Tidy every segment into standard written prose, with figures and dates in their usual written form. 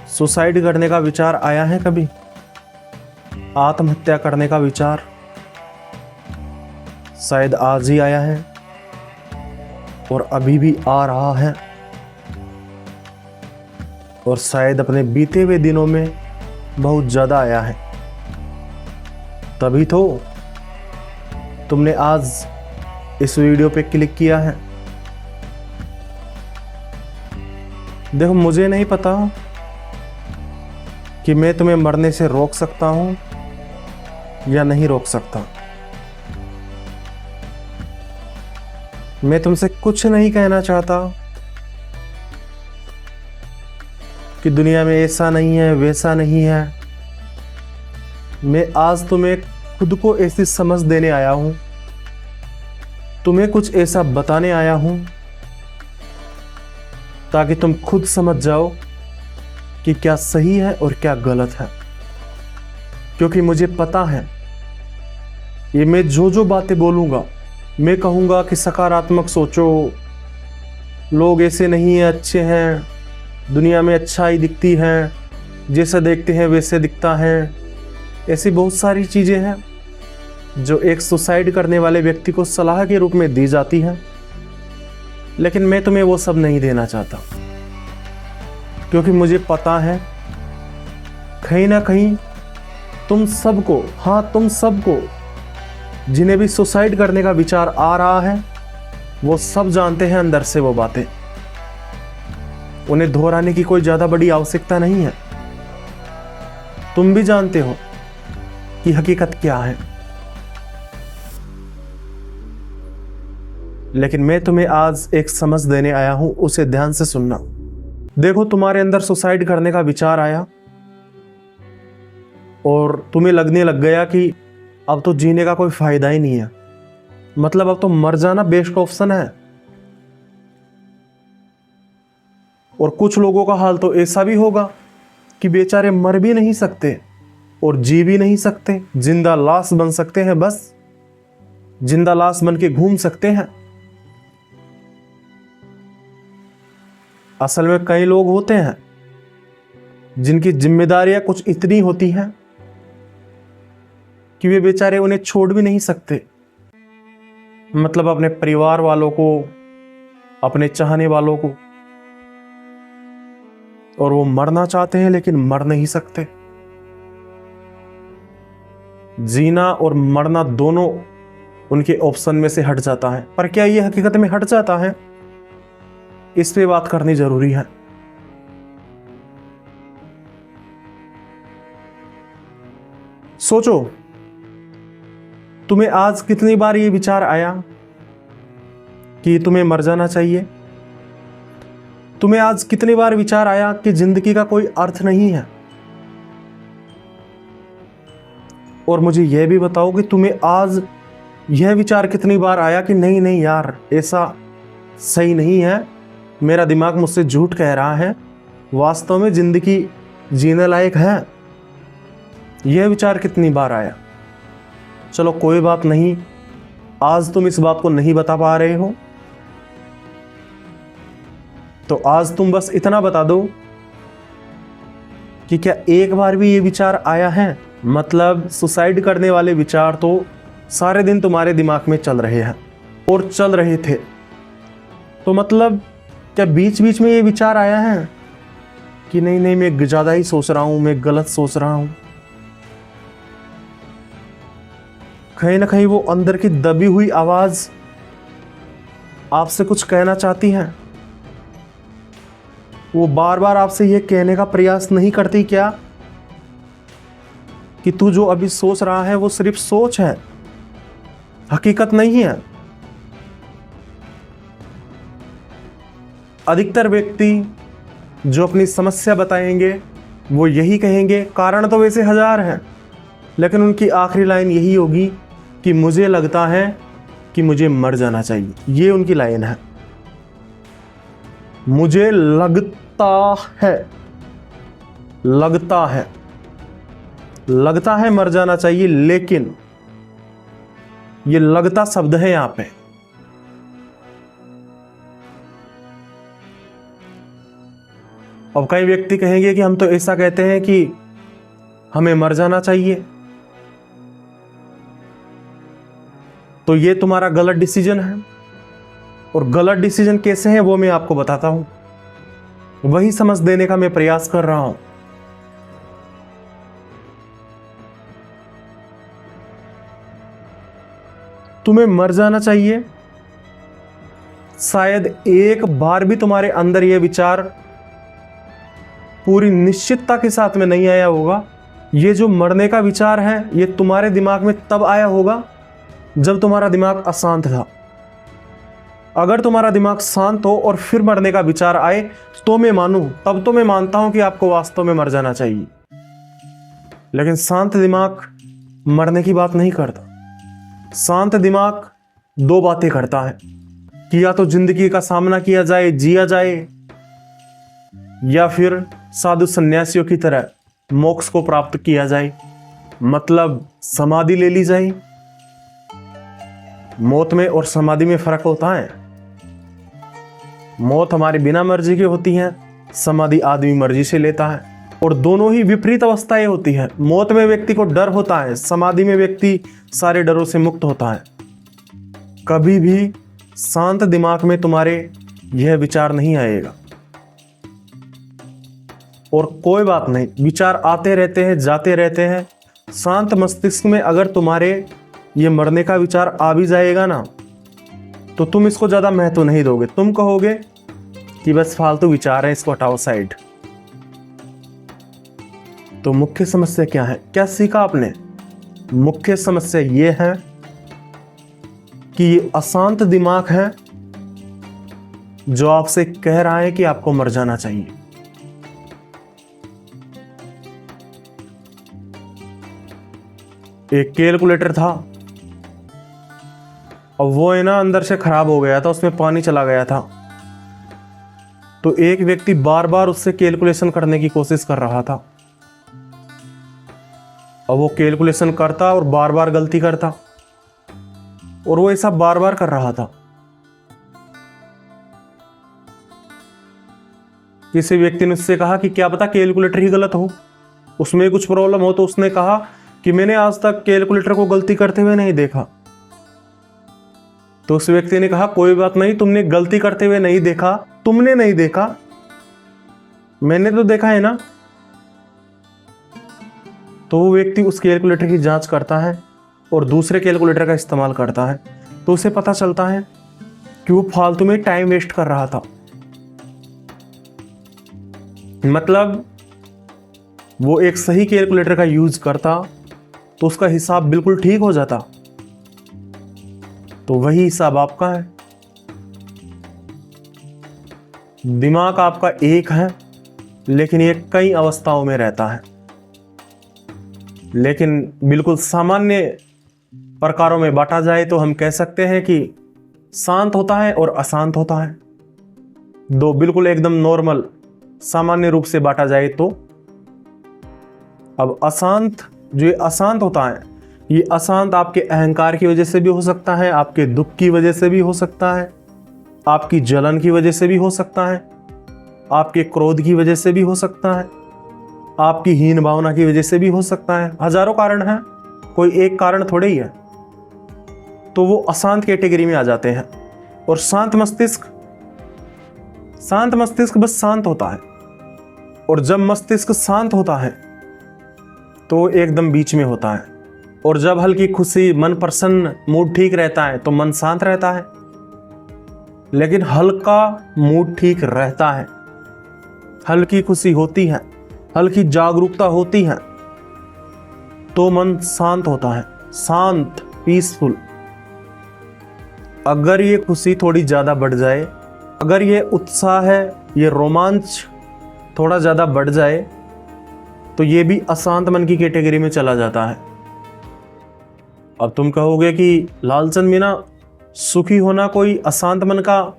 Suicide करने का विचार आया है कभी? आत्महत्या करने का विचार शायद आज ही आया है और अभी भी आ रहा है, और शायद अपने बीते हुए दिनों में बहुत ज़्यादा आया है। तभी तो तुमने आज इस वीडियो पे क्लिक किया है। देखो, मुझे नहीं पता कि मैं तुम्हें मरने से रोक सकता हूं या नहीं रोक सकता। मैं तुमसे कुछ नहीं कहना चाहता कि दुनिया में ऐसा नहीं है, वैसा नहीं है। मैं आज तुम्हें खुद को ऐसी समझ देने आया हूं, तुम्हें कुछ ऐसा बताने आया हूं ताकि तुम खुद समझ जाओ कि क्या सही है और क्या गलत है। क्योंकि मुझे पता है, ये मैं जो जो बातें बोलूंगा, मैं कहूंगा कि सकारात्मक सोचो, लोग ऐसे नहीं हैं, अच्छे हैं, दुनिया में अच्छाई दिखती है, जैसा देखते हैं वैसे दिखता है। ऐसी बहुत सारी चीज़ें हैं जो एक सुसाइड करने वाले व्यक्ति को सलाह के रूप में दी जाती है, लेकिन मैं तुम्हें वो सब नहीं देना चाहता। क्योंकि मुझे पता है कहीं ना कहीं तुम सबको, हाँ तुम सबको, जिन्हें भी सुसाइड करने का विचार आ रहा है, वो सब जानते हैं अंदर से वो बातें। उन्हें दोहराने की कोई ज़्यादा बड़ी आवश्यकता नहीं है। तुम भी जानते हो कि हकीकत क्या है, लेकिन मैं तुम्हें आज एक समझ देने आया हूं, उसे ध्यान से सुनना। देखो, तुम्हारे अंदर सुसाइड करने का विचार आया और तुम्हें लगने लग गया कि अब तो जीने का कोई फायदा ही नहीं है, मतलब अब तो मर जाना बेस्ट ऑप्शन है। और कुछ लोगों का हाल तो ऐसा भी होगा कि बेचारे मर भी नहीं सकते और जी भी नहीं सकते, जिंदा लाश बन सकते हैं, बस जिंदा लाश बन के घूम सकते हैं। असल में कई लोग होते हैं जिनकी जिम्मेदारियां कुछ इतनी होती हैं कि वे बेचारे उन्हें छोड़ भी नहीं सकते, मतलब अपने परिवार वालों को, अपने चाहने वालों को, और वो मरना चाहते हैं लेकिन मर नहीं सकते। जीना और मरना दोनों उनके ऑप्शन में से हट जाता है। पर क्या ये हकीकत में हट जाता है? इस पे बात करनी जरूरी है। सोचो, तुम्हें आज कितनी बार ये विचार आया कि तुम्हें मर जाना चाहिए? तुम्हें आज कितनी बार विचार आया कि जिंदगी का कोई अर्थ नहीं है? और मुझे यह भी बताओ कि तुम्हें आज यह विचार कितनी बार आया कि नहीं नहीं यार, ऐसा सही नहीं है, मेरा दिमाग मुझसे झूठ कह रहा है, वास्तव में जिंदगी जीने लायक है? यह विचार कितनी बार आया? चलो कोई बात नहीं, आज तुम इस बात को नहीं बता पा रहे हो, तो आज तुम बस इतना बता दो कि क्या एक बार भी ये विचार आया है? मतलब सुसाइड करने वाले विचार तो सारे दिन तुम्हारे दिमाग में चल रहे हैं और चल रहे थे, तो मतलब क्या बीच बीच में ये विचार आया है कि नहीं नहीं मैं ज़्यादा ही सोच रहा हूं, मैं गलत सोच रहा हूं? कहीं ना कहीं वो अंदर की दबी हुई आवाज आपसे कुछ कहना चाहती है। वो बार बार आपसे ये कहने का प्रयास नहीं करती क्या कि तू जो अभी सोच रहा है वो सिर्फ सोच है, हकीकत नहीं है। अधिकतर व्यक्ति जो अपनी समस्या बताएंगे वो यही कहेंगे, कारण तो वैसे हजार हैं, लेकिन उनकी आखिरी लाइन यही होगी कि मुझे लगता है कि मुझे मर जाना चाहिए। ये उनकी लाइन है, मुझे लगता है, लगता है मर जाना चाहिए। लेकिन ये लगता शब्द है यहां पे, अब कई व्यक्ति कहेंगे कि हम तो ऐसा कहते हैं कि हमें मर जाना चाहिए, तो ये तुम्हारा गलत डिसीजन है। और गलत डिसीजन कैसे है वो मैं आपको बताता हूं, वही समझ देने का मैं प्रयास कर रहा हूं। तुम्हें मर जाना चाहिए, शायद एक बार भी तुम्हारे अंदर यह विचार पूरी निश्चितता के साथ में नहीं आया होगा। ये जो मरने का विचार है ये तुम्हारे दिमाग में तब आया होगा जब तुम्हारा दिमाग अशांत था। अगर तुम्हारा दिमाग शांत हो और फिर मरने का विचार आए तो मैं मानूं, तब तो मैं मानता हूं कि आपको वास्तव में मर जाना चाहिए। लेकिन शांत दिमाग मरने की बात नहीं करता। शांत दिमाग दो बातें करता है कि या तो जिंदगी का सामना किया जाए, जिया जाए, या फिर साधु सन्यासियों की तरह मोक्ष को प्राप्त किया जाए, मतलब समाधि ले ली जाए। मौत में और समाधि में फर्क होता है। मौत हमारी बिना मर्जी की होती है, समाधि आदमी मर्जी से लेता है, और दोनों ही विपरीत अवस्थाएं होती है। मौत में व्यक्ति को डर होता है, समाधि में व्यक्ति सारे डरों से मुक्त होता है। कभी भी शांत दिमाग में तुम्हारे यह विचार नहीं आएगा। और कोई बात नहीं, विचार आते रहते हैं, जाते रहते हैं। शांत मस्तिष्क में अगर तुम्हारे ये मरने का विचार आ भी जाएगा ना, तो तुम इसको ज्यादा महत्व नहीं दोगे। तुम कहोगे कि बस फालतू विचार है, इसको हटाओ साइड। तो मुख्य समस्या क्या है? क्या सीखा आपने? मुख्य समस्या ये है कि ये अशांत दिमाग है जो आपसे कह रहा है कि आपको मर जाना चाहिए। एक कैलकुलेटर था, और वो है ना अंदर से खराब हो गया था, उसमें पानी चला गया था। तो एक व्यक्ति बार बार उससे कैलकुलेशन करने की कोशिश कर रहा था, और वो कैलकुलेशन करता और बार बार गलती करता, और वो ऐसा बार बार कर रहा था। किसी व्यक्ति ने उससे कहा कि क्या पता कैलकुलेटर ही गलत हो, उसमें कुछ प्रॉब्लम हो। तो उसने कहा कि मैंने आज तक कैलकुलेटर को गलती करते हुए नहीं देखा। तो उस व्यक्ति ने कहा कोई बात नहीं, तुमने गलती करते हुए नहीं देखा, तुमने नहीं देखा, मैंने तो देखा है ना। तो वो व्यक्ति उस कैलकुलेटर की जांच करता है और दूसरे कैलकुलेटर का इस्तेमाल करता है। तो उसे पता चलता है कि वो फालतू में टाइम वेस्ट कर रहा था। मतलब वो एक सही कैलकुलेटर का यूज करता तो उसका हिसाब बिल्कुल ठीक हो जाता। तो वही हिसाब आपका है। दिमाग आपका एक है, लेकिन ये कई अवस्थाओं में रहता है। लेकिन बिल्कुल सामान्य प्रकारों में बांटा जाए तो हम कह सकते हैं कि शांत होता है और अशांत होता है। दो बिल्कुल एकदम नॉर्मल सामान्य रूप से बांटा जाए तो। अब अशांत, जो ये अशांत होता है, ये अशांत आपके अहंकार की वजह से भी हो सकता है, आपके दुख की वजह से भी हो सकता है, आपकी जलन की वजह से भी हो सकता है, आपके क्रोध की वजह से भी हो सकता है, आपकी हीन भावना की वजह से भी हो सकता है। हजारों कारण हैं, कोई एक कारण थोड़े ही है। तो वो अशांत कैटेगरी में आ जाते हैं। और शांत मस्तिष्क बस शांत होता है। और जब मस्तिष्क शांत होता है तो एकदम बीच में होता है। और जब हल्की खुशी, मन प्रसन्न, मूड ठीक रहता है तो मन शांत रहता है। लेकिन हल्का मूड ठीक रहता है, हल्की खुशी होती है, हल्की जागरूकता होती है, तो मन शांत होता है, शांत, पीसफुल। अगर ये खुशी थोड़ी ज्यादा बढ़ जाए, अगर ये उत्साह है, ये रोमांच थोड़ा ज्यादा बढ़ जाए, तो ये भी अशांत मन की कैटेगरी में चला जाता है। अब तुम कहोगे कि लालचंद मीना, सुखी होना कोई अशांत मन का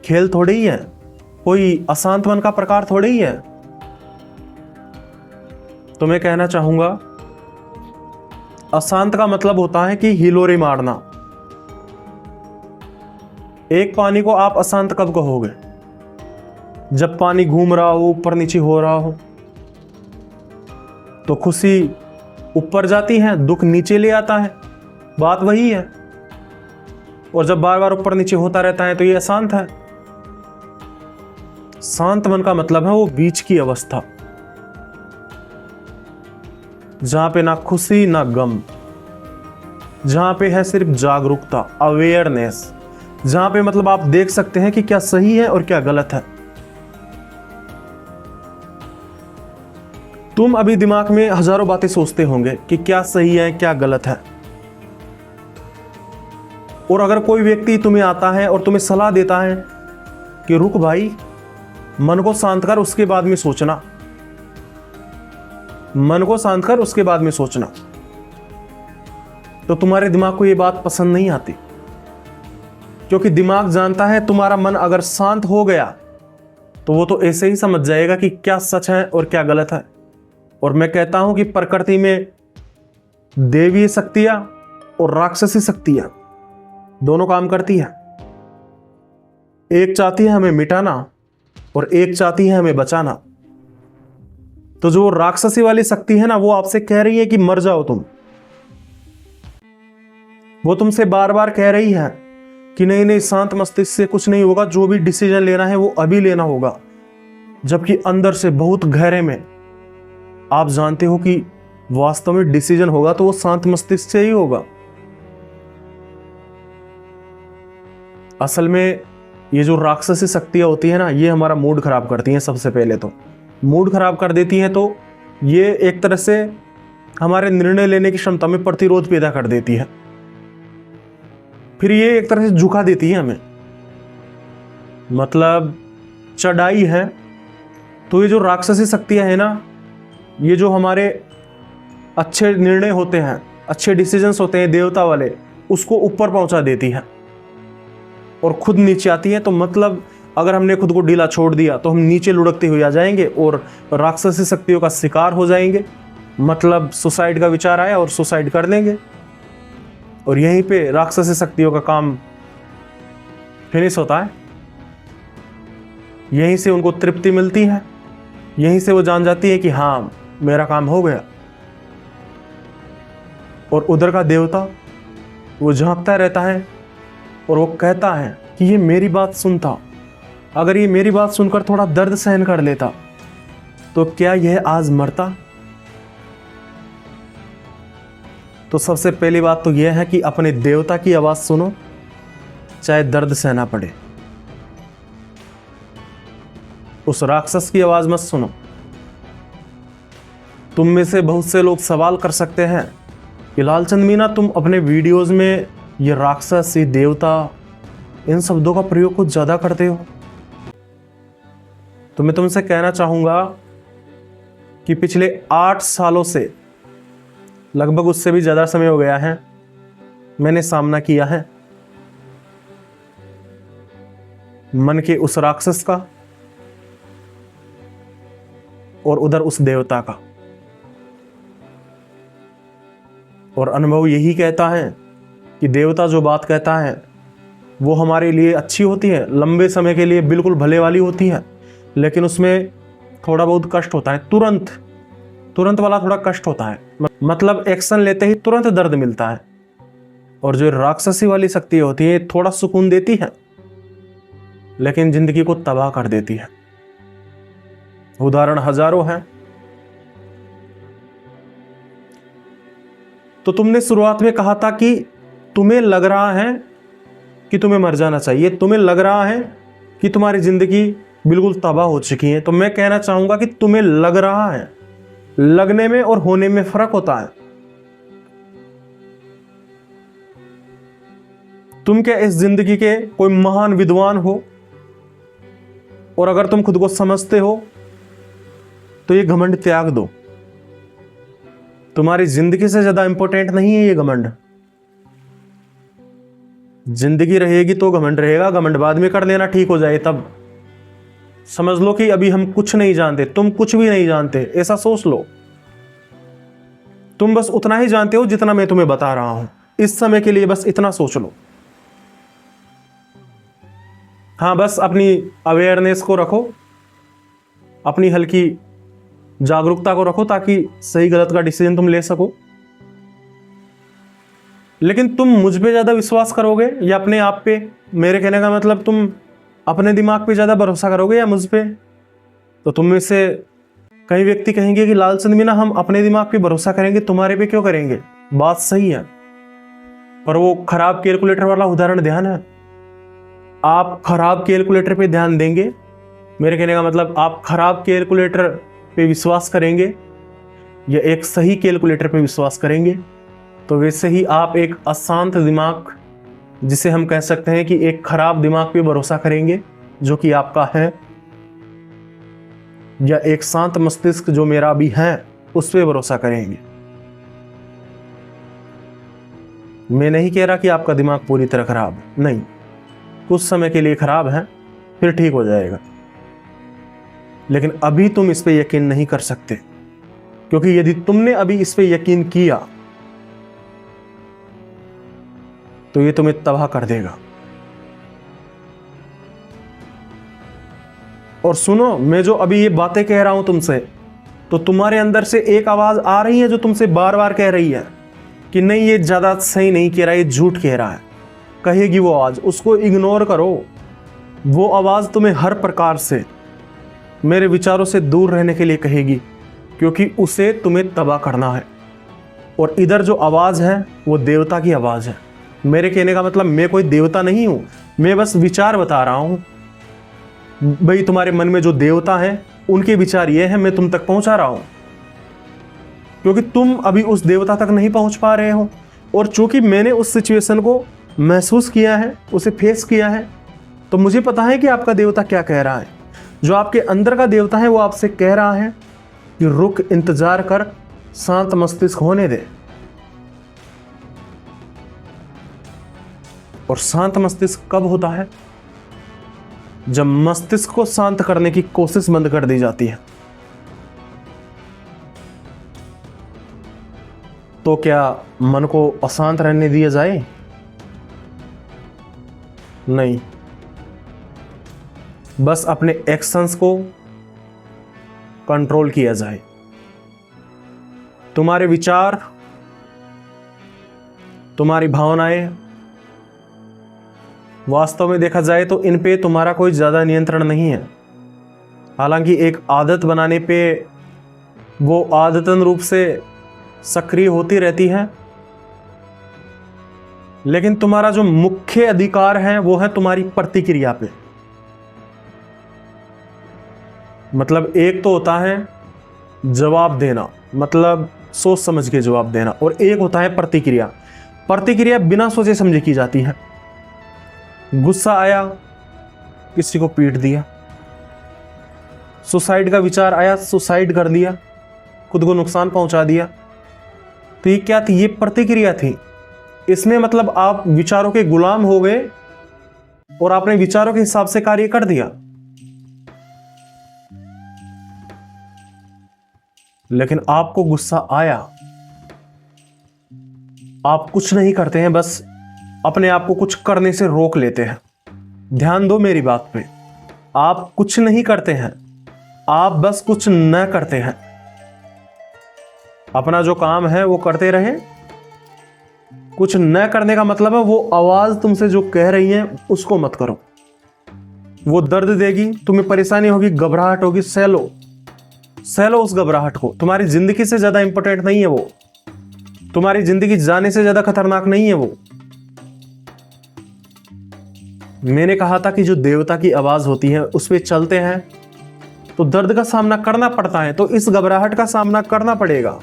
खेल थोड़ी ही है, कोई अशांत मन का प्रकार थोड़ी ही है। तो मैं कहना चाहूंगा, अशांत का मतलब होता है कि हिलोरे मारना। एक पानी को आप अशांत कब कहोगे? जब पानी घूम रहा हो, ऊपर नीचे हो रहा हो, तो खुशी ऊपर जाती है, दुख नीचे ले आता है, बात वही है। और जब बार बार ऊपर नीचे होता रहता है तो ये अशांत है। शांत मन का मतलब है वो बीच की अवस्था, जहां पे ना खुशी ना गम, जहां पे है सिर्फ जागरूकता, अवेयरनेस, जहां पे मतलब आप देख सकते हैं कि क्या सही है और क्या गलत है। तुम अभी दिमाग में हजारों बातें सोचते होंगे कि क्या सही है क्या गलत है, और अगर कोई व्यक्ति तुम्हें आता है और तुम्हें सलाह देता है कि रुक भाई, मन को शांत कर, उसके बाद में सोचना, मन को शांत कर, उसके बाद में सोचना, तो तुम्हारे दिमाग को यह बात पसंद नहीं आती, क्योंकि दिमाग जानता है तुम्हारा मन अगर शांत हो गया तो वो तो ऐसे ही समझ जाएगा कि क्या सच है और क्या गलत है। और मैं कहता हूं कि प्रकृति में देवी शक्तियां और राक्षसी शक्तियां दोनों काम करती है। एक चाहती है हमें मिटाना और एक चाहती है हमें बचाना। तो जो राक्षसी वाली शक्ति है ना, वो आपसे कह रही है कि मर जाओ तुम। वो तुमसे बार बार कह रही है कि नहीं नहीं, शांत मस्तिष्क से कुछ नहीं होगा, जो भी डिसीजन लेना है वो अभी लेना होगा। जबकि अंदर से बहुत गहरे में आप जानते हो कि वास्तव में डिसीजन होगा तो वो शांत मस्तिष्क से ही होगा। असल में ये जो राक्षसी शक्तियां होती है ना, ये हमारा मूड खराब करती हैं। सबसे पहले तो मूड खराब कर देती हैं, तो ये एक तरह से हमारे निर्णय लेने की क्षमता में प्रतिरोध पैदा कर देती है। फिर ये एक तरह से झुका देती है हमें, मतलब चढ़ाई है। तो ये जो राक्षसी शक्तियां है ना, ये जो हमारे अच्छे निर्णय होते हैं, अच्छे डिसीजंस होते हैं देवता वाले, उसको ऊपर पहुंचा देती है और खुद नीचे आती है। तो मतलब अगर हमने खुद को ढीला छोड़ दिया तो हम नीचे लुढ़कते हुए आ जाएंगे और राक्षसी शक्तियों का शिकार हो जाएंगे। मतलब सुसाइड का विचार आया और सुसाइड कर लेंगे, और यहीं पे राक्षसी शक्तियों का काम फिनिश होता है। यहीं से उनको तृप्ति मिलती है, यहीं से वो जान जाती है कि हाँ, मेरा काम हो गया। और उधर का देवता वो झांकता रहता है और वो कहता है कि ये मेरी बात सुनता, अगर ये मेरी बात सुनकर थोड़ा दर्द सहन कर लेता तो क्या यह आज मरता। तो सबसे पहली बात तो यह है कि अपने देवता की आवाज सुनो, चाहे दर्द सहना पड़े। उस राक्षस की आवाज मत सुनो। तुम में से बहुत से लोग सवाल कर सकते हैं कि लालचंद मीना, तुम अपने वीडियोस में ये राक्षस, ये देवता, इन शब्दों का प्रयोग कुछ ज्यादा करते हो। तो मैं तुमसे कहना चाहूंगा कि पिछले 8 सालों से, लगभग उससे भी ज्यादा समय हो गया है, मैंने सामना किया है मन के उस राक्षस का और उधर उस देवता का। और अनुभव यही कहता है कि देवता जो बात कहता है वो हमारे लिए अच्छी होती है, लंबे समय के लिए बिल्कुल भले वाली होती है, लेकिन उसमें थोड़ा बहुत कष्ट होता है। तुरंत वाला थोड़ा कष्ट होता है, मतलब एक्शन लेते ही तुरंत दर्द मिलता है। और जो राक्षसी वाली शक्ति होती है, थोड़ा सुकून देती है लेकिन जिंदगी को तबाह कर देती है। उदाहरण हजारों हैं। तो तुमने शुरुआत में कहा था कि तुम्हें लग रहा है कि तुम्हें मर जाना चाहिए, तुम्हें लग रहा है कि तुम्हारी जिंदगी बिल्कुल तबाह हो चुकी है। तो मैं कहना चाहूंगा कि तुम्हें लग रहा है, लगने में और होने में फर्क होता है। तुम क्या इस जिंदगी के कोई महान विद्वान हो, और अगर तुम खुद को समझते हो तो ये घमंड त्याग दो। तुम्हारी जिंदगी से ज्यादा इंपॉर्टेंट नहीं है ये घमंड। जिंदगी रहेगी तो घमंड रहेगा, घमंड बाद में कर लेना, ठीक हो जाए तब। समझ लो कि अभी हम कुछ नहीं जानते, तुम कुछ भी नहीं जानते, ऐसा सोच लो। तुम बस उतना ही जानते हो जितना मैं तुम्हें बता रहा हूं। इस समय के लिए बस इतना सोच लो। हाँ, बस अपनी अवेयरनेस को रखो अपनी हल्की जागरूकता को रखो ताकि सही गलत का डिसीजन तुम ले सको। लेकिन तुम मुझ पे ज़्यादा विश्वास करोगे या अपने आप पे? मेरे कहने का मतलब तुम अपने दिमाग पे ज़्यादा भरोसा करोगे या मुझ पे? तो तुम में से कई व्यक्ति कहेंगे कि लालचंद मीना हम अपने दिमाग पे भरोसा करेंगे, तुम्हारे पे क्यों करेंगे? बात सही है, पर वो खराब कैलकुलेटर वाला उदाहरण ध्यान है। आप खराब कैलकुलेटर पे ध्यान देंगे, मेरे कहने का मतलब आप खराब कैलकुलेटर पे विश्वास करेंगे या एक सही कैलकुलेटर पे विश्वास करेंगे, तो वैसे ही आप एक अशांत दिमाग, जिसे हम कह सकते हैं कि एक खराब दिमाग पे भरोसा करेंगे जो कि आपका है, या एक शांत मस्तिष्क जो मेरा भी है उस पे भरोसा करेंगे। मैं नहीं कह रहा कि आपका दिमाग पूरी तरह खराब है, नहीं, कुछ समय के लिए खराब है, फिर ठीक हो जाएगा। लेकिन अभी तुम इस पे यकीन नहीं कर सकते, क्योंकि यदि तुमने अभी इस पे यकीन किया तो ये तुम्हें तबाह कर देगा। और सुनो, मैं जो अभी ये बातें कह रहा हूं तुमसे, तो तुम्हारे अंदर से एक आवाज आ रही है जो तुमसे बार बार कह रही है कि नहीं, ये ज्यादा सही नहीं कह रहा, ये झूठ कह रहा है। कहेगी वो आवाज, उसको इग्नोर करो। वो आवाज तुम्हें हर प्रकार से मेरे विचारों से दूर रहने के लिए कहेगी, क्योंकि उसे तुम्हें तबाह करना है। और इधर जो आवाज है वो देवता की आवाज है। मेरे कहने का मतलब मैं कोई देवता नहीं हूं, मैं बस विचार बता रहा हूं। भाई, तुम्हारे मन में जो देवता है उनके विचार ये हैं, मैं तुम तक पहुंचा रहा हूं, क्योंकि तुम अभी उस देवता तक नहीं पहुंच पा रहे हो। और चूंकि मैंने उस सिचुएशन को महसूस किया है, उसे फेस किया है, तो मुझे पता है कि आपका देवता क्या कह रहा है। जो आपके अंदर का देवता है वो आपसे कह रहा है कि रुक, इंतजार कर, शांत मस्तिष्क होने दे। और शांत मस्तिष्क कब होता है? जब मस्तिष्क को शांत करने की कोशिश बंद कर दी जाती है। तो क्या मन को अशांत रहने दिया जाए? नहीं, बस अपने एक्शंस को कंट्रोल किया जाए। तुम्हारे विचार, तुम्हारी भावनाएं, वास्तव में देखा जाए तो इन पे तुम्हारा कोई ज़्यादा नियंत्रण नहीं है। हालांकि एक आदत बनाने पे वो आदतन रूप से सक्रिय होती रहती है, लेकिन तुम्हारा जो मुख्य अधिकार है वो है तुम्हारी प्रतिक्रिया पे। मतलब एक तो होता है जवाब देना, मतलब सोच समझ के जवाब देना, और एक होता है प्रतिक्रिया। प्रतिक्रिया बिना सोचे समझे की जाती है। गुस्सा आया, किसी को पीट दिया। सुसाइड का विचार आया, सुसाइड कर दिया, खुद को नुकसान पहुंचा दिया। तो ये क्या थी? ये प्रतिक्रिया थी। इसमें मतलब आप विचारों के गुलाम हो गए और आपने विचारों के हिसाब से कार्य कर दिया। लेकिन आपको गुस्सा आया, आप कुछ नहीं करते हैं, बस अपने आप को कुछ करने से रोक लेते हैं। ध्यान दो मेरी बात पे, आप कुछ नहीं करते हैं, आप बस कुछ न करते हैं। अपना जो काम है वो करते रहे। कुछ न करने का मतलब है वो आवाज तुमसे जो कह रही है उसको मत करो। वो दर्द देगी, तुम्हें परेशानी होगी, घबराहट होगी, सह लो उस घबराहट को। तुम्हारी जिंदगी से ज्यादा इंपॉर्टेंट नहीं है वो, तुम्हारी जिंदगी जाने से ज्यादा खतरनाक नहीं है वो। मैंने कहा था कि जो देवता की आवाज होती है उस पे चलते हैं तो दर्द का सामना करना पड़ता है, तो इस घबराहट का सामना करना पड़ेगा।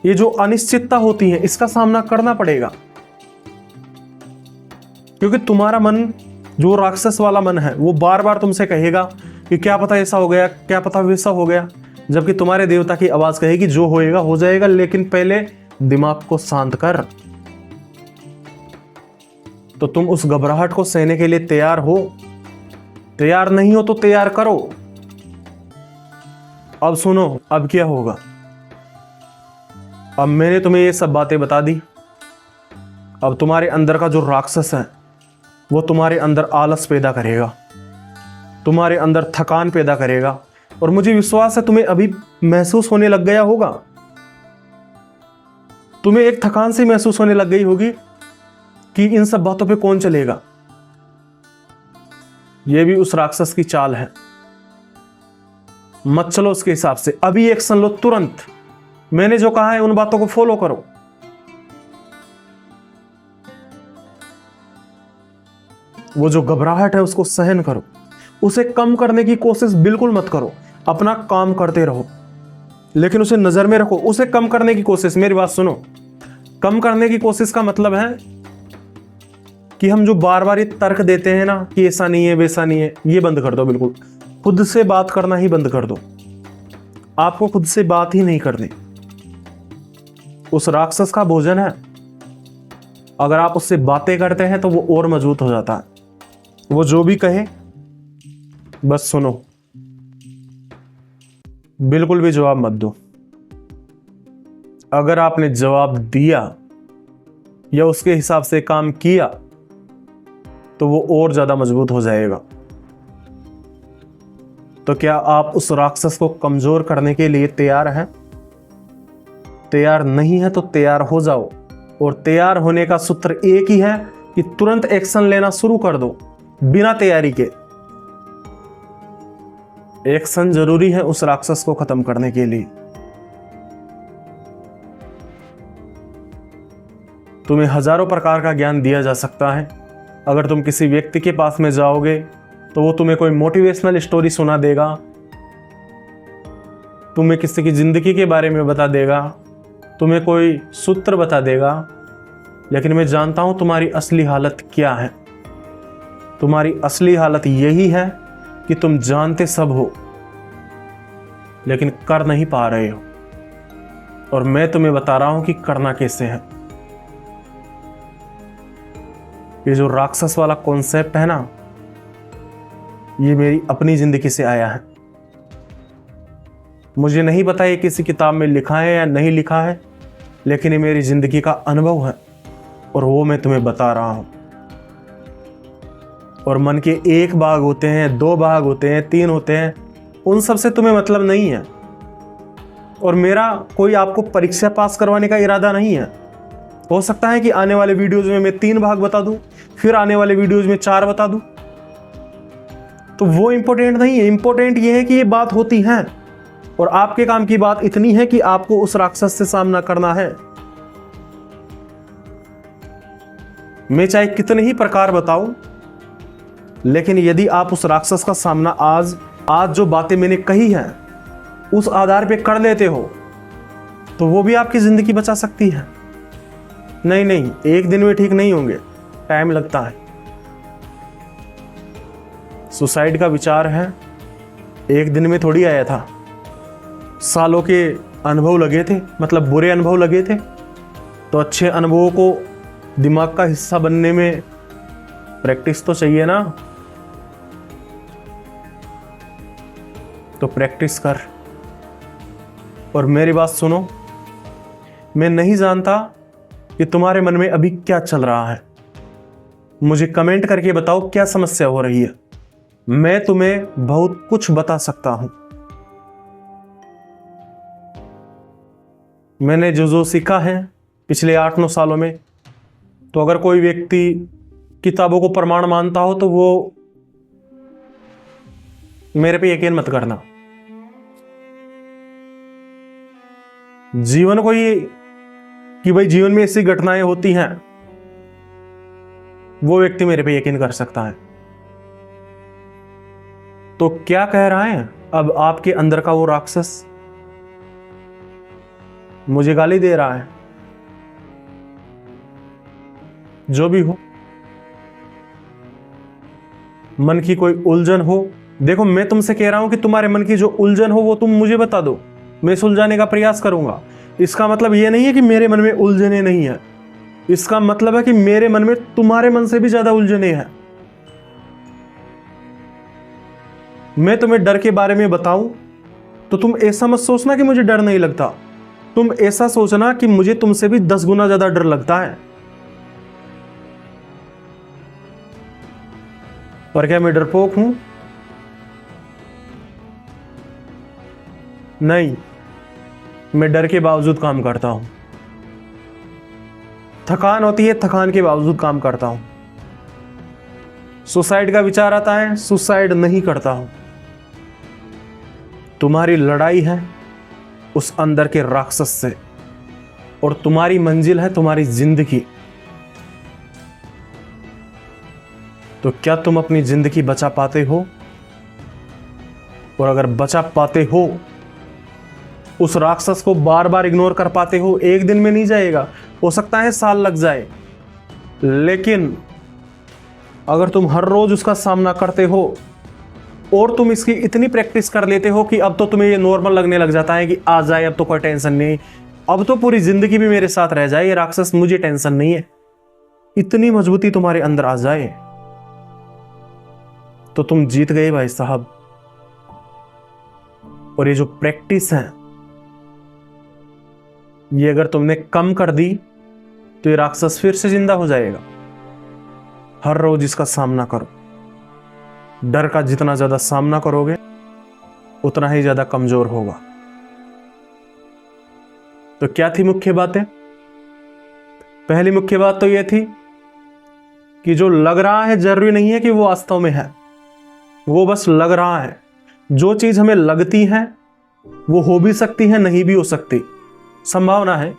ये जो अनिश्चितता होती है इसका सामना करना पड़ेगा, क्योंकि तुम्हारा मन, जो राक्षस वाला मन है, वो बार बार तुमसे कहेगा कि क्या पता ऐसा हो गया, क्या पता वैसा हो गया। जबकि तुम्हारे देवता की आवाज कहेगी जो होएगा हो जाएगा, लेकिन पहले दिमाग को शांत कर। तो तुम उस घबराहट को सहने के लिए तैयार हो? तैयार नहीं हो तो तैयार करो। अब सुनो, अब क्या होगा। अब मैंने तुम्हें ये सब बातें बता दी। अब तुम्हारे अंदर का जो राक्षस है वो तुम्हारे अंदर आलस पैदा करेगा। तुम्हारे अंदर थकान पैदा करेगा। और मुझे विश्वास है तुम्हें अभी महसूस होने लग गया होगा, तुम्हें एक थकान से महसूस होने लग गई होगी कि इन सब बातों पे कौन चलेगा। यह भी उस राक्षस की चाल है। मत चलो उसके हिसाब से, अभी एक्शन लो तुरंत। मैंने जो कहा है उन बातों को फॉलो करो। वो जो घबराहट है उसको सहन करो, उसे कम करने की कोशिश बिल्कुल मत करो। अपना काम करते रहो, लेकिन उसे नजर में रखो। उसे कम करने की कोशिश, मेरी बात सुनो, कम करने की कोशिश का मतलब है कि हम जो बार बार ये तर्क देते हैं ना कि ऐसा नहीं है वैसा नहीं है, ये बंद कर दो। बिल्कुल खुद से बात करना ही बंद कर दो। आपको खुद से बात ही नहीं करनी। उस राक्षस का भोजन है, अगर आप उससे बातें करते हैं तो वो और मजबूत हो जाता है। वो जो भी कहे बस सुनो, बिल्कुल भी जवाब मत दो। अगर आपने जवाब दिया या उसके हिसाब से काम किया तो वो और ज्यादा मजबूत हो जाएगा। तो क्या आप उस राक्षस को कमजोर करने के लिए तैयार हैं? तैयार नहीं है तो तैयार हो जाओ। और तैयार होने का सूत्र एक ही है कि तुरंत एक्शन लेना शुरू कर दो, बिना तैयारी के। एक्शन जरूरी है उस राक्षस को खत्म करने के लिए। तुम्हें हजारों प्रकार का ज्ञान दिया जा सकता है। अगर तुम किसी व्यक्ति के पास में जाओगे तो वो तुम्हें कोई मोटिवेशनल स्टोरी सुना देगा, तुम्हें किसी की जिंदगी के बारे में बता देगा, तुम्हें कोई सूत्र बता देगा। लेकिन मैं जानता हूं तुम्हारी असली हालत क्या है। तुम्हारी असली हालत यही है कि तुम जानते सब हो लेकिन कर नहीं पा रहे हो। और मैं तुम्हें बता रहा हूं कि करना कैसे है। ये जो राक्षस वाला कॉन्सेप्ट है ना, ये मेरी अपनी जिंदगी से आया है। मुझे नहीं पता ये किसी किताब में लिखा है या नहीं लिखा है, लेकिन ये मेरी जिंदगी का अनुभव है और वो मैं तुम्हें बता रहा हूं। और मन के एक भाग होते हैं, दो भाग होते हैं, तीन होते हैं, उन सब से तुम्हें मतलब नहीं है। और मेरा कोई आपको परीक्षा पास करवाने का इरादा नहीं है। हो सकता है कि आने वाले वीडियोज में मैं 3 भाग बता दूं, फिर आने वाले वीडियोज में 4 बता दूं, तो वो इंपॉर्टेंट नहीं है। इंपॉर्टेंट ये है कि ये बात होती है और आपके काम की बात इतनी है कि आपको उस राक्षस से सामना करना है। मैं चाहे कितने ही प्रकार बताऊं, लेकिन यदि आप उस राक्षस का सामना आज जो बातें मैंने कही हैं उस आधार पे कर लेते हो तो वो भी आपकी जिंदगी बचा सकती है। नहीं, एक दिन में ठीक नहीं होंगे, टाइम लगता है। सुसाइड का विचार है एक दिन में थोड़ी आया था, सालों के अनुभव लगे थे, मतलब बुरे अनुभव लगे थे। तो अच्छे अनुभवों को दिमाग का हिस्सा बनने में प्रैक्टिस तो चाहिए ना, तो प्रैक्टिस कर। और मेरी बात सुनो, मैं नहीं जानता कि तुम्हारे मन में अभी क्या चल रहा है। मुझे कमेंट करके बताओ क्या समस्या हो रही है। मैं तुम्हें बहुत कुछ बता सकता हूं। मैंने जो सीखा है पिछले 8-9 सालों में, तो अगर कोई व्यक्ति किताबों को प्रमाण मानता हो तो वो मेरे पे यकीन मत करना। जीवन को ये कि भाई जीवन में ऐसी घटनाएं होती हैं, वो व्यक्ति मेरे पे यकीन कर सकता है। तो क्या कह रहा है अब आपके अंदर का वो राक्षस? मुझे गाली दे रहा है? जो भी हो, मन की कोई उलझन हो, देखो मैं तुमसे कह रहा हूं कि तुम्हारे मन की जो उलझन हो वो तुम मुझे बता दो, मैं सुलझाने का प्रयास करूंगा। इसका मतलब यह नहीं है कि मेरे मन में उलझने नहीं है, इसका मतलब है कि मेरे मन में तुम्हारे मन से भी ज्यादा उलझने हैं। मैं तुम्हें डर के बारे में बताऊं तो तुम ऐसा मत सोचना कि मुझे डर नहीं लगता, तुम ऐसा सोचना कि मुझे तुमसे भी 10 गुना ज्यादा डर लगता है। और क्या मैं डरपोक हूं? नहीं, मैं डर के बावजूद काम करता हूं। थकान होती है, थकान के बावजूद काम करता हूं। सुसाइड का विचार आता है, सुसाइड नहीं करता हूं। तुम्हारी लड़ाई है उस अंदर के राक्षस से, और तुम्हारी मंजिल है तुम्हारी जिंदगी। तो क्या तुम अपनी जिंदगी बचा पाते हो? और अगर बचा पाते हो, उस राक्षस को बार बार इग्नोर कर पाते हो? एक दिन में नहीं जाएगा, हो सकता है साल लग जाए, लेकिन अगर तुम हर रोज उसका सामना करते हो और तुम इसकी इतनी प्रैक्टिस कर लेते हो कि अब तो तुम्हें ये नॉर्मल लगने लग जाता है कि आ जाए, अब तो कोई टेंशन नहीं, अब तो पूरी जिंदगी भी मेरे साथ रह जाए ये राक्षस, मुझे टेंशन नहीं है, इतनी मजबूती तुम्हारे अंदर आ जाए, तो तुम जीत गए भाई साहब। और ये जो प्रैक्टिस है, ये अगर तुमने कम कर दी तो ये राक्षस फिर से जिंदा हो जाएगा। हर रोज इसका सामना करो। डर का जितना ज्यादा सामना करोगे उतना ही ज्यादा कमजोर होगा। तो क्या थी मुख्य बातें? पहली मुख्य बात तो यह थी कि जो लग रहा है जरूरी नहीं है कि वो वास्तव में है, वो बस लग रहा है। जो चीज हमें लगती है वो हो भी सकती है, नहीं भी हो सकती, संभावना है।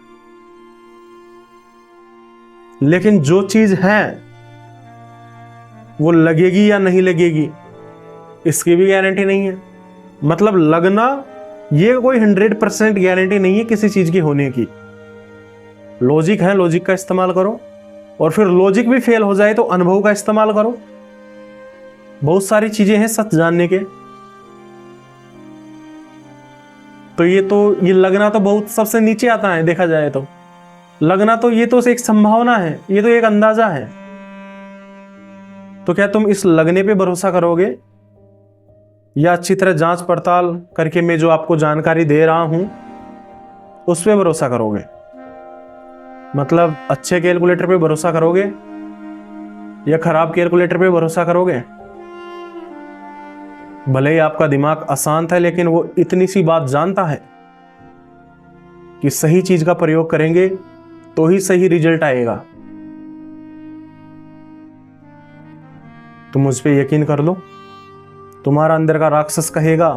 लेकिन जो चीज है वो लगेगी या नहीं लगेगी, इसकी भी गारंटी नहीं है। मतलब लगना ये कोई 100% गारंटी नहीं है किसी चीज की होने की। लॉजिक है, लॉजिक का इस्तेमाल करो, और फिर लॉजिक भी फेल हो जाए तो अनुभव का इस्तेमाल करो। बहुत सारी चीजें हैं सच जानने के। तो ये लगना तो बहुत सबसे नीचे आता है, देखा जाए तो लगना तो ये तो एक संभावना है, ये तो एक अंदाजा है। तो क्या तुम इस लगने पे भरोसा करोगे, या अच्छी तरह जांच पड़ताल करके मैं जो आपको जानकारी दे रहा हूं उस पे भरोसा करोगे? मतलब अच्छे कैलकुलेटर पे भरोसा करोगे या खराब कैलकुलेटर पे भरोसा करोगे? भले ही आपका दिमाग अशांत है, लेकिन वो इतनी सी बात जानता है कि सही चीज का प्रयोग करेंगे तो ही सही रिजल्ट आएगा। तुम मुझ पे यकीन कर लो। तुम्हारा अंदर का राक्षस कहेगा,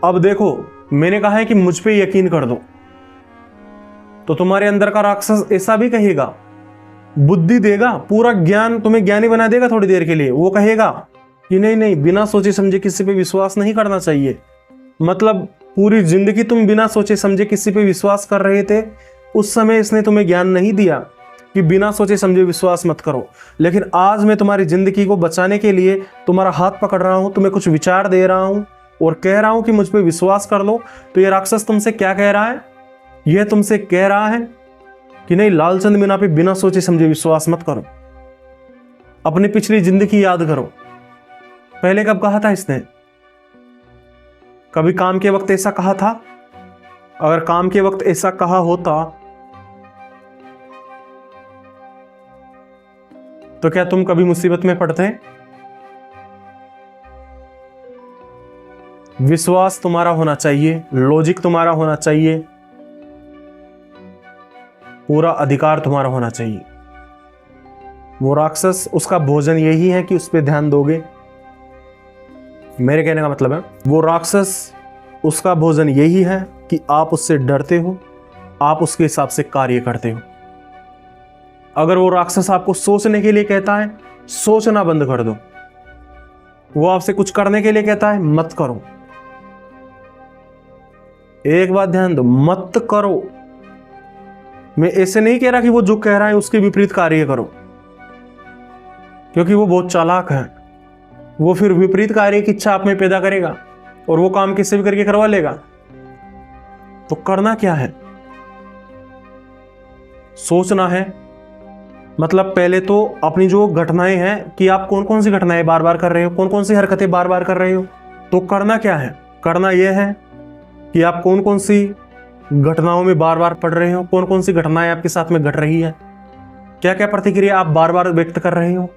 अब देखो मैंने कहा है कि मुझ पे यकीन कर दो, तो तुम्हारे अंदर का राक्षस ऐसा भी कहेगा, बुद्धि देगा, पूरा ज्ञान तुम्हें ज्ञानी बना देगा थोड़ी देर के लिए। वो कहेगा कि नहीं नहीं, बिना सोचे समझे किसी पे विश्वास नहीं करना चाहिए। मतलब पूरी जिंदगी तुम बिना सोचे समझे किसी पे विश्वास कर रहे थे, उस समय इसने तुम्हें ज्ञान नहीं दिया कि बिना सोचे समझे विश्वास मत करो। लेकिन आज मैं तुम्हारी जिंदगी को बचाने के लिए तुम्हारा हाथ पकड़ रहा हूं, तुम्हें कुछ विचार दे रहा हूं और कह रहा हूं कि मुझ पे विश्वास कर लो। तो ये राक्षस तुमसे क्या कह रहा है? यह तुमसे कह रहा है कि नहीं, लालचंद मीना पे बिना सोचे समझे विश्वास मत करो। अपनी पिछली जिंदगी याद करो, पहले कब कहा था इसने? कभी काम के वक्त ऐसा कहा था? अगर काम के वक्त ऐसा कहा होता तो क्या तुम कभी मुसीबत में पड़ते? विश्वास तुम्हारा होना चाहिए, लॉजिक तुम्हारा होना चाहिए, पूरा अधिकार तुम्हारा होना चाहिए। वो राक्षस, उसका भोजन यही है कि उस पर ध्यान दोगे। मेरे कहने का मतलब है, वो राक्षस, उसका भोजन यही है कि आप उससे डरते हो, आप उसके हिसाब से कार्य करते हो। अगर वो राक्षस आपको सोचने के लिए कहता है, सोचना बंद कर दो। वो आपसे कुछ करने के लिए कहता है, मत करो। एक बात ध्यान दो, मत करो। मैं ऐसे नहीं कह रहा कि वो जो कह रहा है उसके विपरीत कार्य करो, क्योंकि वो बहुत चालाक है। वो फिर विपरीत कार्य की इच्छा आप में पैदा करेगा और वो काम किससे भी करके करवा लेगा। तो करना क्या है? सोचना है। मतलब पहले तो अपनी जो घटनाएं हैं कि आप कौन कौन सी घटनाएं बार बार कर रहे हो, कौन कौन सी हरकतें बार बार कर रहे हो, तो करना क्या है? करना यह है कि आप कौन कौन सी घटनाओं में बार बार पड़ रहे हो, कौन कौन सी घटनाएं आपके साथ में घट रही है, क्या क्या प्रतिक्रिया आप बार बार व्यक्त कर रहे हो।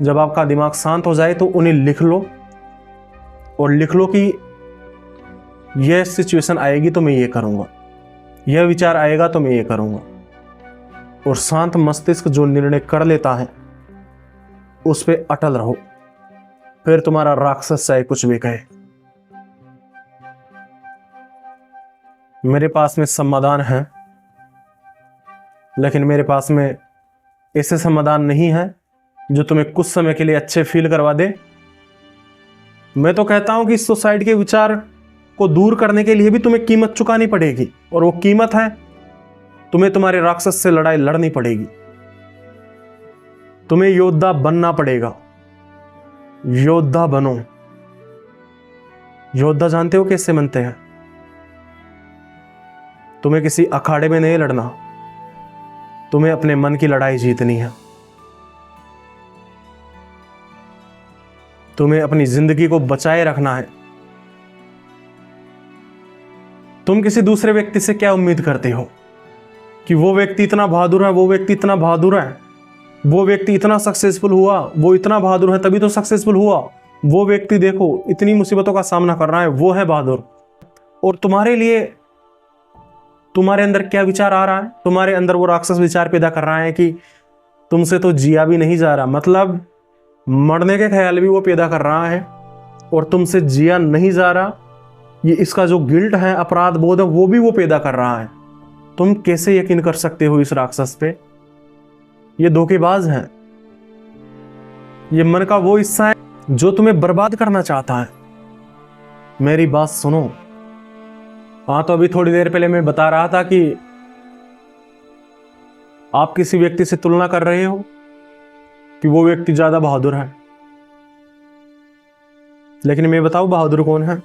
जब आपका दिमाग शांत हो जाए तो उन्हें लिख लो, और लिख लो कि यह सिचुएशन आएगी तो मैं ये करूँगा, यह विचार आएगा तो मैं ये करूँगा। और शांत मस्तिष्क जो निर्णय कर लेता है उस पे अटल रहो, फिर तुम्हारा राक्षस चाहे कुछ भी कहे। मेरे पास में समाधान है, लेकिन मेरे पास में ऐसे समाधान नहीं है जो तुम्हें कुछ समय के लिए अच्छे फील करवा दे। मैं तो कहता हूं कि इस सुसाइड के विचार को दूर करने के लिए भी तुम्हें कीमत चुकानी पड़ेगी, और वो कीमत है तुम्हें तुम्हारे राक्षस से लड़ाई लड़नी पड़ेगी। तुम्हें योद्धा बनना पड़ेगा। योद्धा बनो। योद्धा जानते हो कैसे बनते हैं? तुम्हें किसी अखाड़े में नहीं लड़ना, तुम्हें अपने मन की लड़ाई जीतनी है। तुम्हें अपनी जिंदगी को बचाए रखना है। तुम किसी दूसरे व्यक्ति से क्या उम्मीद करते हो कि वो व्यक्ति इतना बहादुर है, वो व्यक्ति इतना बहादुर है, वो व्यक्ति इतना सक्सेसफुल हुआ, वो इतना बहादुर है तभी तो सक्सेसफुल हुआ, वो व्यक्ति देखो इतनी मुसीबतों का सामना कर रहा है, वो है बहादुर। और तुम्हारे लिए तुम्हारे अंदर क्या विचार आ रहा है? तुम्हारे अंदर वो राक्षस विचार पैदा कर रहा है कि तुमसे तो जिया भी नहीं जा रहा, मतलब मरने के ख्याल भी वो पैदा कर रहा है, और तुमसे जिया नहीं जा रहा, ये इसका जो गिल्ट है, अपराध बोध है, वो भी वो पैदा कर रहा है। तुम कैसे यकीन कर सकते हो इस राक्षस पे? ये धोखेबाज है। ये मन का वो हिस्सा है जो तुम्हें बर्बाद करना चाहता है। मेरी बात सुनो। हाँ, तो अभी थोड़ी देर पहले मैं बता रहा था कि आप किसी व्यक्ति से तुलना कर रहे हो कि वो व्यक्ति ज्यादा बहादुर है, लेकिन मैं बताऊं बहादुर कौन है?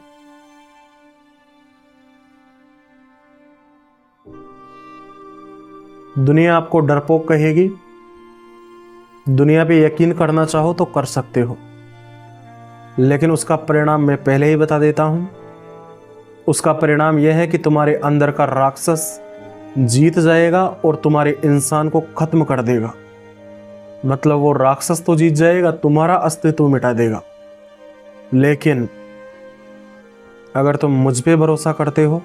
दुनिया आपको डरपोक कहेगी, दुनिया पे यकीन करना चाहो तो कर सकते हो, लेकिन उसका परिणाम मैं पहले ही बता देता हूं। उसका परिणाम यह है कि तुम्हारे अंदर का राक्षस जीत जाएगा और तुम्हारे इंसान को खत्म कर देगा। मतलब वो राक्षस तो जीत जाएगा, तुम्हारा अस्तित्व मिटा देगा। लेकिन अगर तुम मुझ पे भरोसा करते हो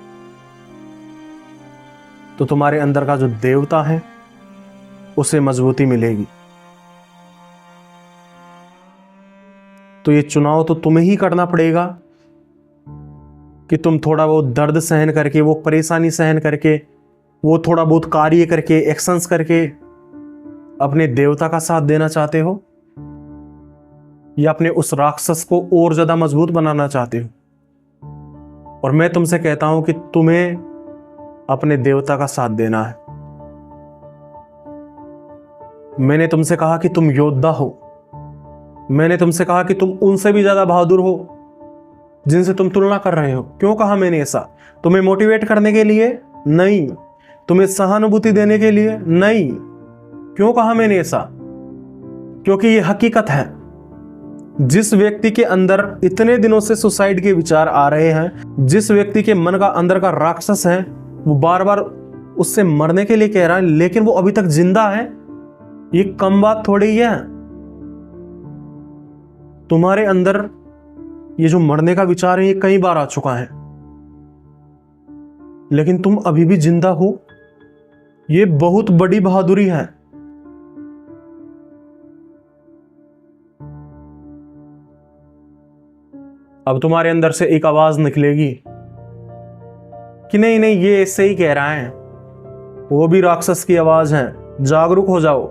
तो तुम्हारे अंदर का जो देवता है उसे मजबूती मिलेगी। तो ये चुनाव तो तुम्हें ही करना पड़ेगा कि तुम थोड़ा बहुत दर्द सहन करके, वो परेशानी सहन करके, वो थोड़ा बहुत कार्य करके, एक्शंस करके अपने देवता का साथ देना चाहते हो, या अपने उस राक्षस को और ज्यादा मजबूत बनाना चाहते हो। और मैं तुमसे कहता हूं कि तुम्हें अपने देवता का साथ देना है। मैंने तुमसे कहा कि तुम योद्धा हो, मैंने तुमसे कहा कि तुम उनसे भी ज्यादा बहादुर हो जिनसे तुम तुलना कर रहे हो। क्यों कहा मैंने ऐसा? तुम्हें मोटिवेट करने के लिए नहीं, तुम्हें सहानुभूति देने के लिए नहीं। क्यों कहा मैंने ऐसा? क्योंकि ये हकीकत है। जिस व्यक्ति के अंदर इतने दिनों से सुसाइड के विचार आ रहे हैं, जिस व्यक्ति के मन का अंदर का राक्षस है, वो बार बार उससे मरने के लिए कह रहा है, लेकिन वो अभी तक जिंदा है, ये कम बात थोड़ी है। तुम्हारे अंदर ये जो मरने का विचार है ये कई बार आ चुका है, लेकिन तुम अभी भी जिंदा हो। ये बहुत बड़ी बहादुरी है। अब तुम्हारे अंदर से एक आवाज निकलेगी कि नहीं नहीं, ये ऐसे ही कह रहा है, वो भी राक्षस की आवाज है, जागरूक हो जाओ।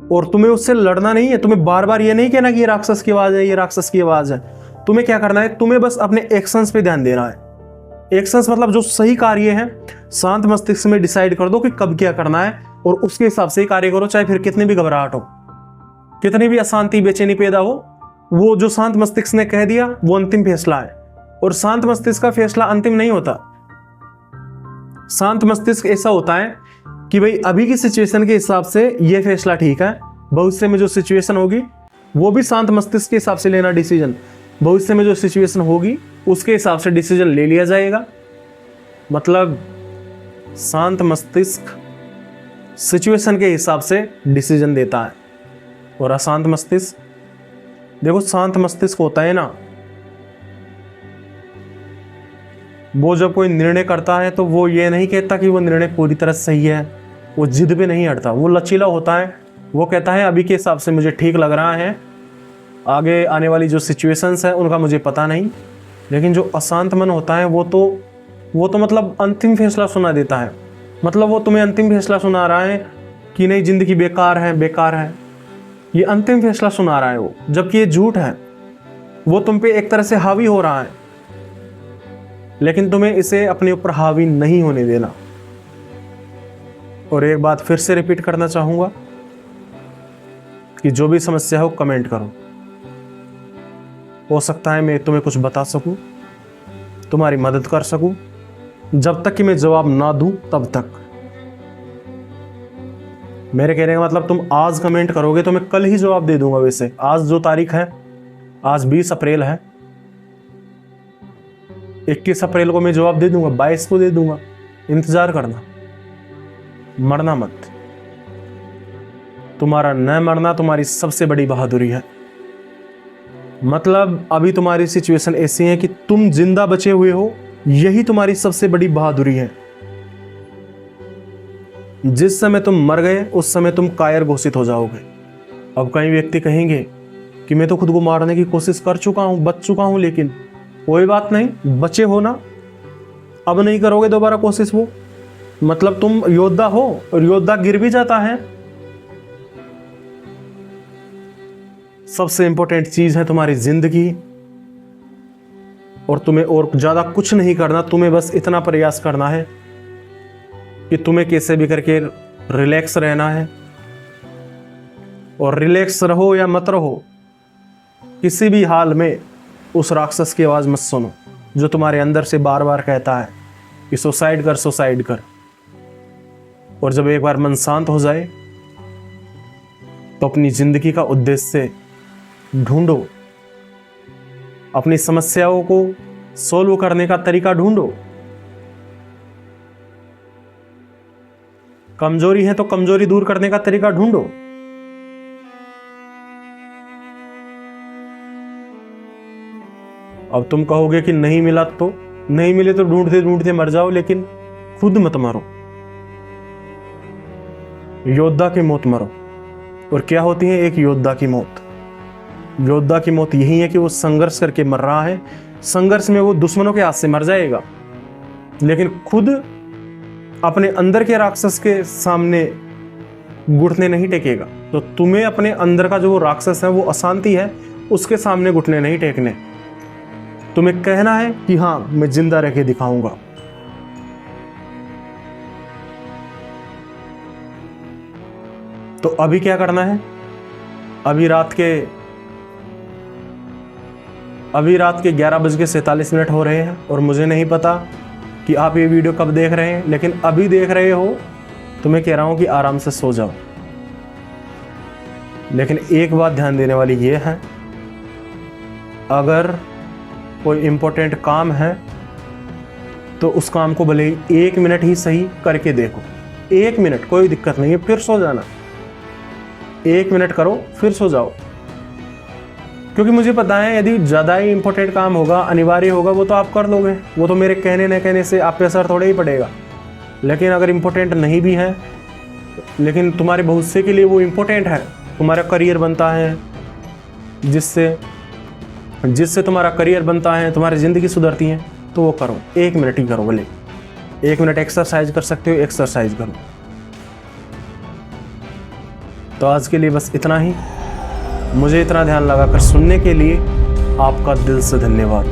और तुम्हें उससे लड़ना नहीं है, तुम्हें बार बार ये नहीं कहना कि ये राक्षस की आवाज है, ये राक्षस की आवाज है। तुम्हें क्या करना है? तुम्हें बस अपने एक्शंस पे ध्यान देना है। एक्शंस मतलब जो सही कार्य है, शांत मस्तिष्क में डिसाइड कर दो कि कब क्या करना है, और उसके हिसाब से ही कार्य करो, चाहे फिर कितनी भी घबराहट हो, कितनी भी अशांति बेचैनी पैदा हो। वो जो शांत मस्तिष्क ने कह दिया वो अंतिम फैसला है, और शांत मस्तिष्क का फैसला अंतिम नहीं होता। शांत मस्तिष्क ऐसा होता है कि भाई अभी की सिचुएशन के हिसाब से ये फैसला ठीक है, भविष्य में जो सिचुएशन होगी वो भी शांत मस्तिष्क के हिसाब से लेना डिसीजन। भविष्य में जो सिचुएशन होगी उसके हिसाब से डिसीजन ले लिया जाएगा। मतलब शांत मस्तिष्क सिचुएशन के हिसाब से डिसीजन देता है, और अशांत मस्तिष्क, देखो शांत मस्तिष्क होता है ना, वो जब कोई निर्णय करता है तो वो ये नहीं कहता कि वो निर्णय पूरी तरह सही है, वो जिद पे नहीं अड़ता, वो लचीला होता है। वो कहता है अभी के हिसाब से मुझे ठीक लग रहा है, आगे आने वाली जो सिचुएशंस है उनका मुझे पता नहीं। लेकिन जो अशांत मन होता है वो तो मतलब अंतिम फैसला सुना देता है। मतलब वो तुम्हें अंतिम फैसला सुना रहा है कि नहीं, जिंदगी बेकार है, बेकार है, ये अंतिम फैसला सुना रहा है वो, जबकि ये झूठ है। वो तुम पे एक तरह से हावी हो रहा है, लेकिन तुम्हें इसे अपने ऊपर हावी नहीं होने देना। और एक बात फिर से रिपीट करना चाहूंगा कि जो भी समस्या हो कमेंट करो, हो सकता है मैं तुम्हें कुछ बता सकूं, तुम्हारी मदद कर सकूं। जब तक कि मैं जवाब ना दूं तब तक। मेरे कहने का मतलब तुम आज कमेंट करोगे तो मैं कल ही जवाब दे दूंगा। वैसे आज जो तारीख है, आज 20 अप्रैल है, 21 अप्रैल को मैं जवाब दे दूंगा, 22 को दे दूंगा। इंतजार करना, मरना मत। तुम्हारा न मरना तुम्हारी सबसे बड़ी बहादुरी है। मतलब अभी तुम्हारी सिचुएशन ऐसी है कि तुम जिंदा बचे हुए हो, यही तुम्हारी सबसे बड़ी बहादुरी है। जिस समय तुम मर गए उस समय तुम कायर घोषित हो जाओगे। अब कई व्यक्ति कहेंगे कि मैं तो खुद को मारने की कोशिश कर चुका हूं, बच चुका हूं, लेकिन कोई बात नहीं, बचे हो ना, अब नहीं करोगे दोबारा कोशिश। वो मतलब तुम योद्धा हो और योद्धा गिर भी जाता है। सबसे इंपॉर्टेंट चीज है तुम्हारी जिंदगी, और तुम्हें और ज्यादा कुछ नहीं करना। तुम्हें बस इतना प्रयास करना है कि तुम्हें कैसे भी करके रिलैक्स रहना है। और रिलैक्स रहो या मत रहो, किसी भी हाल में उस राक्षस की आवाज मत सुनो जो तुम्हारे अंदर से बार बार कहता है कि सुसाइड कर, सुसाइड कर। और जब एक बार मन शांत हो जाए तो अपनी जिंदगी का उद्देश्य ढूंढो, अपनी समस्याओं को सोल्व करने का तरीका ढूंढो। कमजोरी है तो कमजोरी दूर करने का तरीका ढूंढो। अब तुम कहोगे कि नहीं मिला, तो नहीं मिले तो ढूंढते ढूंढते मर जाओ, लेकिन खुद मत मरो। योद्धा की मौत मरो। और क्या होती है एक योद्धा की मौत? योद्धा की मौत यही है कि वो संघर्ष करके मर रहा है। संघर्ष में वो दुश्मनों के हाथ से मर जाएगा, लेकिन खुद अपने अंदर के राक्षस के सामने घुटने नहीं टेकेगा। तो तुम्हें अपने अंदर का जो वो राक्षस है, वो अशांति है, उसके सामने घुटने नहीं टेकने। तुम्हें कहना है कि हाँ, मैं जिंदा रह के दिखाऊंगा। तो अभी क्या करना है? अभी रात के 11:47 हो रहे हैं, और मुझे नहीं पता कि आप ये वीडियो कब देख रहे हैं, लेकिन अभी देख रहे हो तो मैं कह रहा हूं कि आराम से सो जाओ। लेकिन एक बात ध्यान देने वाली ये है, अगर कोई इंपॉर्टेंट काम है तो उस काम को भले ही 1 मिनट ही सही करके देखो। 1 मिनट, कोई दिक्कत नहीं है, फिर सो जाना। 1 मिनट करो फिर सो जाओ। क्योंकि मुझे पता है यदि ज़्यादा ही इंपॉर्टेंट काम होगा, अनिवार्य होगा, वो तो आप कर लोगे, वो तो मेरे कहने न कहने से आप पे असर थोड़ा ही पड़ेगा। लेकिन अगर इम्पोर्टेंट नहीं भी है, लेकिन तुम्हारे भविष्य के लिए वो इम्पोर्टेंट है, तुम्हारा करियर बनता है, जिससे तुम्हारा करियर बनता है, तुम्हारी ज़िंदगी सुधरती है, तो वो करो। 1 मिनट ही करो, भले 1 मिनट एक्सरसाइज कर सकते हो, एक्सरसाइज करो। तो आज के लिए बस इतना ही। मुझे इतना ध्यान लगाकर सुनने के लिए आपका दिल से धन्यवाद।